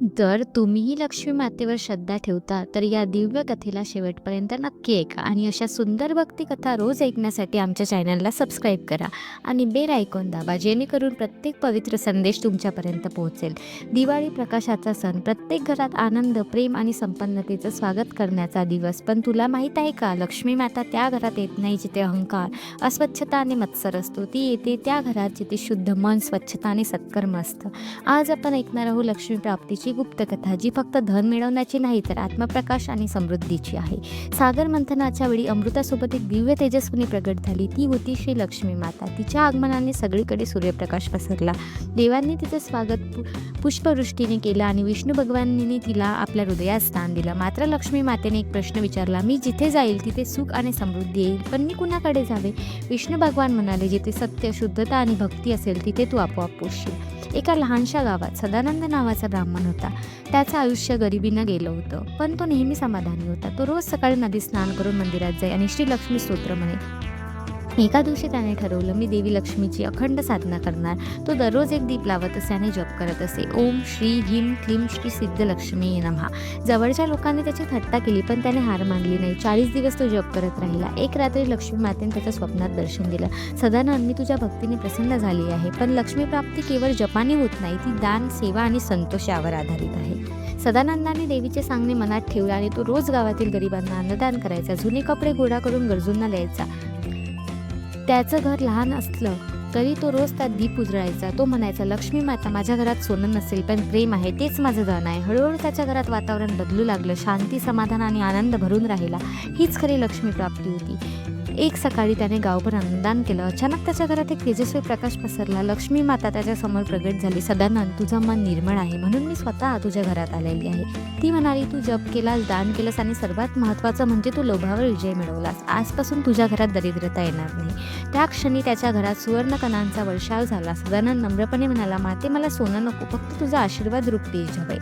जर तुम्हीही लक्ष्मी मातेवर श्रद्धा ठेवता, तर या दिव्य कथेला शेवटपर्यंत नक्की ऐका आणि अशा सुंदर भक्ती कथा रोज ऐकण्यासाठी आमच्या चॅनलला सबस्क्राईब करा आणि बेल आयकॉन दाबा, जेणेकरून प्रत्येक पवित्र संदेश तुमच्यापर्यंत पोहोचेल. दिवाळी प्रकाशाचा सण, प्रत्येक घरात आनंद, प्रेम आणि संपन्नतेचं स्वागत करण्याचा दिवस. पण तुला माहीत आहे का, लक्ष्मी माता त्या घरात येत नाही जिथे अहंकार, अस्वच्छता आणि मत्सर असतो. ती येते त्या घरात जिथे शुद्ध मन, स्वच्छता आणि सत्कर्म असतं. आज आपण ऐकणार आहोत लक्ष्मी प्राप्तीची गुप्त कथा, जी फक्त धन मिळवण्याची नाही, तर आत्मप्रकाश आणि समृद्धीची आहे. सागर मंथनाच्या वेळी अमृतासोबत एक दिव्य तेजस्विनी प्रगट झाली. ती होती श्री लक्ष्मी माता. तिच्या आगमनाने सगळीकडे सूर्यप्रकाश पसरला. देवांनी तिचे स्वागत पुष्पवृष्टीने केलं आणि विष्णू भगवानांनी तिला आपल्या हृदयात स्थान दिलं. मात्र लक्ष्मी मातेने एक प्रश्न विचारला, मी जिथे जाईल तिथे सुख आणि समृद्धी येईल, पण मी कुणाकडे जावे? विष्णू भगवान म्हणाले, जिथे सत्य, शुद्धता आणि भक्ती असेल तिथे तू आपोआप पोचशील. एका लहानशा गावात सदानंद नावाचा ब्राह्मण होता. त्याचं आयुष्य गरिबीनं गेलं होतं, पण तो नेहमी समाधानी होता. तो रोज सकाळी नदीत स्नान करून मंदिरात जाई आणि श्री लक्ष्मी स्तोत्र म्हणे. एका दिवशी त्याने ठरवलं, मी देवी लक्ष्मीची अखंड साधना करणार. तो दररोज एक दीप लावत असे आणि जप करत असे, ओम श्री ह्रीं क्लीं श्री सिद्ध लक्ष्मी नमः. जवळच्या लोकांनी त्याची थट्टा केली, पण त्याने हार मानली नाही. 40 दिवस तो जप करत राहिला. एक रात्री लक्ष्मी मातेने त्याच्या स्वप्नात दर्शन दिलं. सदानंद, मी तुझ्या भक्तीने प्रसन्न झाली आहे, पण लक्ष्मी प्राप्ती केवळ जपाने होत नाही, ती दान, सेवा आणि संतोष यावर आधारित आहे. सदानंदाने देवीचे सांगणे मनात ठेवले आणि तो रोज गावातील गरिबांना अन्नदान करायचा, जुने कपडे गोळा करून गरजूंना द्यायचा. त्याचं घर लहान असलं तरी तो रोज त्यात दीप उजळायचा. तो म्हणायचा, लक्ष्मी माता, माझ्या घरात सोनं नसेल, पण प्रेम आहे, तेच माझं धन आहे. हळूहळू त्याच्या घरात वातावरण बदलू लागलं. शांती, समाधान आणि आनंद भरून राहिला. हीच खरी लक्ष्मी प्राप्ती होती. एक सकाळी त्याने गावभर अन्नदान केलं. अचानक त्याच्या घरात एक तेजस्वी प्रकाश पसरला. लक्ष्मी माता त्याच्यासमोर प्रगट झाली. सदानंद, तुझं मन निर्मळ आहे, म्हणून मी स्वतः तुझ्या घरात आलेली आहे. ती म्हणाली, तू जप केलास, दान केलंस आणि सर्वात महत्त्वाचं म्हणजे तू लोभावर विजय मिळवलास. आजपासून तुझ्या घरात दरिद्रता येणार नाही. त्या क्षणी त्याच्या घरात सुवर्णकणांचा वर्षाव झाला. सदानंद नम्रपणे म्हणाला, माते, मला सोनं नको, फक्त तुझा आशीर्वाद रूप तेज हवे.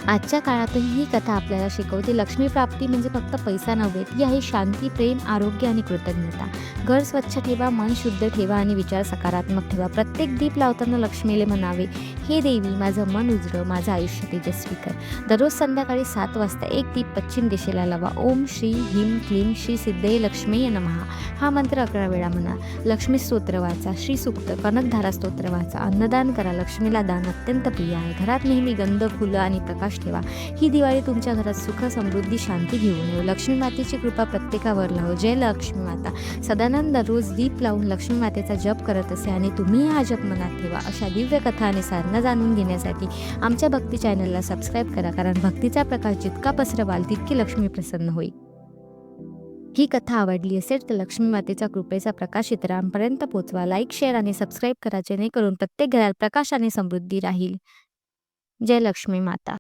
आजच्या काळातही ही कथा आपल्याला शिकवते, लक्ष्मी प्राप्ती म्हणजे फक्त पैसा नव्हे, ती आहे शांती, प्रेम, आरोग्य आणि कृतज्ञता. घर स्वच्छ ठेवा, मन शुद्ध ठेवा आणि विचार सकारात्मक ठेवा. प्रत्येक दीप लावताना लक्ष्मीले म्हणावे, हे देवी, माझं मन उजळव, माझं आयुष्य तेजस्वी कर. दररोज संध्याकाळी 7 वाजता एक दीप पश्चिम दिशेला लावा. ओम श्री ह्रीं क्लीं श्री सिद्धे लक्ष्मी नमः हा मंत्र 11 वेळा म्हणा. लक्ष्मी स्तोत्र वाचा, श्री सूक्त, कनकधारा स्तोत्र वाचा. अन्नदान करा, लक्ष्मीला दान अत्यंत प्रिय आहे. घरात नेहमी गंध, फुलं आणि प्रकाश ठेवा. ही दिवाळी तुमच्या घरात सुख, समृद्धी, शांती घेऊन येऊ. लक्ष्मी मातेची कृपा प्रत्येकावर लावो. जय लक्ष्मी माता. सदानंद रोज दीप लावून लक्ष्मी मातेचा जप करत असे आणि तुम्ही हा जप मनात ठेवा. अशा दिव्य कथा आणि साधना जाणून घेण्यासाठी आमच्या भक्ती चॅनलला सबस्क्राईब करा, कारण भक्तीचा प्रकाश जितका पसरवाल तितकी लक्ष्मी प्रसन्न होईल. ही कथा आवडली असेल तर लक्ष्मी मातेचा कृपेचा प्रकाश इतरांपर्यंत पोहोचवा. लाईक, शेअर आणि सबस्क्राईब करा, जेणेकरून प्रत्येक घरात प्रकाश आणि समृद्धी राहील. जय लक्ष्मी माता.